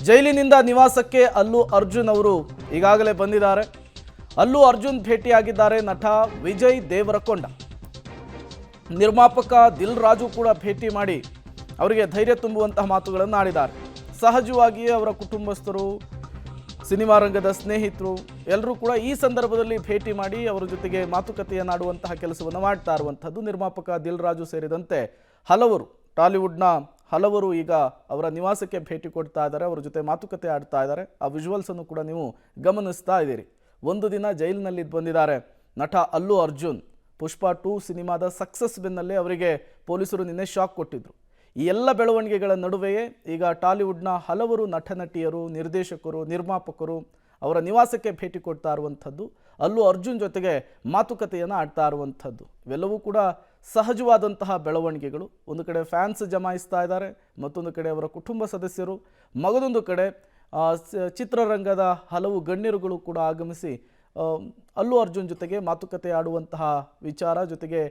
ಜೈಲಿನಿಂದ ನಿವಾಸಕ್ಕೆ ಅಲ್ಲು ಅರ್ಜುನ್ ಅವರು ಈಗಾಗಲೇ ಬಂದಿದ್ದಾರೆ. ಅಲ್ಲು ಅರ್ಜುನ್ ಭೇಟಿಯಾಗಿದ್ದಾರೆ ನಟ ವಿಜಯ್ ದೇವರಕೊಂಡ. ನಿರ್ಮಾಪಕ ದಿಲ್ ರಾಜು ಕೂಡ ಭೇಟಿ ಮಾಡಿ ಅವರಿಗೆ ಧೈರ್ಯ ತುಂಬುವಂತಹ ಮಾತುಗಳನ್ನು ಆಡಿದ್ದಾರೆ. ಸಹಜವಾಗಿಯೇ ಅವರ ಕುಟುಂಬಸ್ಥರು, ಸಿನಿಮಾ ರಂಗದ ಸ್ನೇಹಿತರು ಎಲ್ಲರೂ ಕೂಡ ಈ ಸಂದರ್ಭದಲ್ಲಿ ಭೇಟಿ ಮಾಡಿ ಅವರ ಜೊತೆಗೆ ಮಾತುಕತೆಯನ್ನಾಡುವಂತಹ ಕೆಲಸವನ್ನು ಮಾಡ್ತಾ ಇರುವಂಥದ್ದು. ನಿರ್ಮಾಪಕ ದಿಲ್ ರಾಜು ಸೇರಿದಂತೆ ಹಲವರು, ಟಾಲಿವುಡ್ನ ಹಲವರು ಈಗ ಅವರ ನಿವಾಸಕ್ಕೆ ಭೇಟಿ ಕೊಡ್ತಾ ಇದ್ದಾರೆ, ಅವರ ಜೊತೆ ಮಾತುಕತೆ ಆಡ್ತಾ ಇದ್ದಾರೆ. ಆ ವಿಜುವಲ್ಸನ್ನು ಕೂಡ ನೀವು ಗಮನಿಸ್ತಾ ಇದ್ದೀರಿ. ಒಂದು ದಿನ ಜೈಲಿನಲ್ಲಿ ಬಂದಿದ್ದಾರೆ ನಟ ಅಲ್ಲು ಅರ್ಜುನ್. ಪುಷ್ಪ 2 ಸಿನಿಮಾದ ಸಕ್ಸಸ್ ಬೆನ್ನಲ್ಲೇ ಅವರಿಗೆ ಪೊಲೀಸರು ನಿನ್ನೆ ಶಾಕ್ ಕೊಟ್ಟಿದ್ರು. ಈ ಎಲ್ಲ ಬೆಳವಣಿಗೆಗಳ ನಡುವೆಯೇ ಈಗ ಟಾಲಿವುಡ್ನ ಹಲವರು ನಟ ನಟಿಯರು, ನಿರ್ದೇಶಕರು, ನಿರ್ಮಾಪಕರು ಅವರ ನಿವಾಸಕ್ಕೆ ಭೇಟಿ ಕೊಡ್ತಾ ಇರುವಂಥದ್ದು, ಅಲ್ಲು ಅರ್ಜುನ್ ಜೊತೆಗೆ ಮಾತುಕತೆಯನ್ನು ಆಡ್ತಾ ಇರುವಂಥದ್ದು. ಇವೆಲ್ಲವೂ ಕೂಡ ಸಹಜವಾದಂತಹ ಬೆಳವಣಿಗೆಗಳು. ಒಂದು ಕಡೆ ಫ್ಯಾನ್ಸ್ ಜಮಾಯಿಸ್ತಾ ಇದ್ದಾರೆ, ಮತ್ತೊಂದು ಕಡೆ ಅವರ ಕುಟುಂಬ ಸದಸ್ಯರು, ಮಗದೊಂದು ಕಡೆ ಚಿತ್ರರಂಗದ ಹಲವು ಗಣ್ಯರುಗಳು ಕೂಡ ಆಗಮಿಸಿ ಅಲ್ಲು ಅರ್ಜುನ್ ಜೊತೆಗೆ ಮಾತುಕತೆ ಆಡುವಂತಹ ವಿಚಾರ, ಜೊತೆಗೆ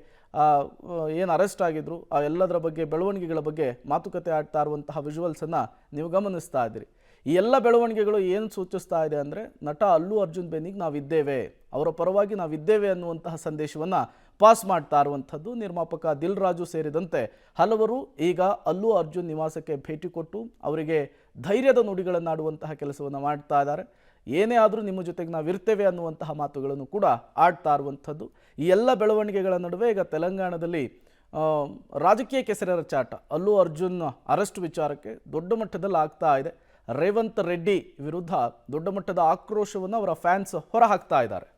ಏನು ಅರೆಸ್ಟ್ ಆಗಿದ್ರು ಆ ಎಲ್ಲದರ ಬಗ್ಗೆ, ಬೆಳವಣಿಗೆಗಳ ಬಗ್ಗೆ ಮಾತುಕತೆ ಆಡ್ತಾ ಇರುವಂತಹ ವಿಜುವಲ್ಸನ್ನು ನೀವು ಗಮನಿಸ್ತಾ ಇದ್ದೀರಿ. ಈ ಎಲ್ಲ ಬೆಳವಣಿಗೆಗಳು ಏನು ಸೂಚಿಸ್ತಾ ಇದೆ ಅಂದರೆ, ನಟ ಅಲ್ಲು ಅರ್ಜುನ್ ಬೆನ್ನಿಗೆ ನಾವಿದ್ದೇವೆ, ಅವರ ಪರವಾಗಿ ನಾವಿದ್ದೇವೆ ಅನ್ನುವಂತಹ ಸಂದೇಶವನ್ನು ಪಾಸ್ ಮಾಡ್ತಾ ಇರುವಂಥದ್ದು. ನಿರ್ಮಾಪಕ ದಿಲ್ ರಾಜು ಸೇರಿದಂತೆ ಹಲವರು ಈಗ ಅಲ್ಲು ಅರ್ಜುನ್ ನಿವಾಸಕ್ಕೆ ಭೇಟಿ ಕೊಟ್ಟು ಅವರಿಗೆ ಧೈರ್ಯದ ನುಡಿಗಳನ್ನಾಡುವಂತಹ ಕೆಲಸವನ್ನು ಮಾಡ್ತಾ ಇದ್ದಾರೆ. ಏನೇ ಆದರೂ ನಿಮ್ಮ ಜೊತೆಗೆ ನಾವಿರ್ತೇವೆ ಅನ್ನುವಂತಹ ಮಾತುಗಳನ್ನು ಕೂಡ ಆಡ್ತಾ ಇರುವಂಥದ್ದು. ಈ ಎಲ್ಲ ಬೆಳವಣಿಗೆಗಳ ನಡುವೆ ಈಗ ತೆಲಂಗಾಣದಲ್ಲಿ ರಾಜಕೀಯ ಕೆಸರೆರ ಚಾಟ ಅಲ್ಲು ಅರ್ಜುನ್ ಅರೆಸ್ಟ್ ವಿಚಾರಕ್ಕೆ ದೊಡ್ಡ ಮಟ್ಟದಲ್ಲಿ ಆಗ್ತಾ ಇದೆ. ರೇವಂತ್ ರೆಡ್ಡಿ ವಿರುದ್ಧ ದೊಡ್ಡ ಮಟ್ಟದ ಆಕ್ರೋಶವನ್ನು ಅವರ ಫ್ಯಾನ್ಸ್ ಹೊರಹಾಕ್ತಾ ಇದ್ದಾರೆ.